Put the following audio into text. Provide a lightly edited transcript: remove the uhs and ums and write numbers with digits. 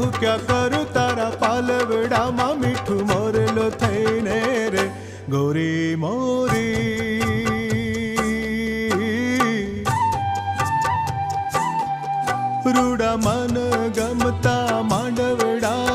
હું ક્યાં કરું તારા પાલવડામાં મીઠું મોરલો થઈને રે ગોરી મોરી. રૂડા મન ગમતા માંડવડા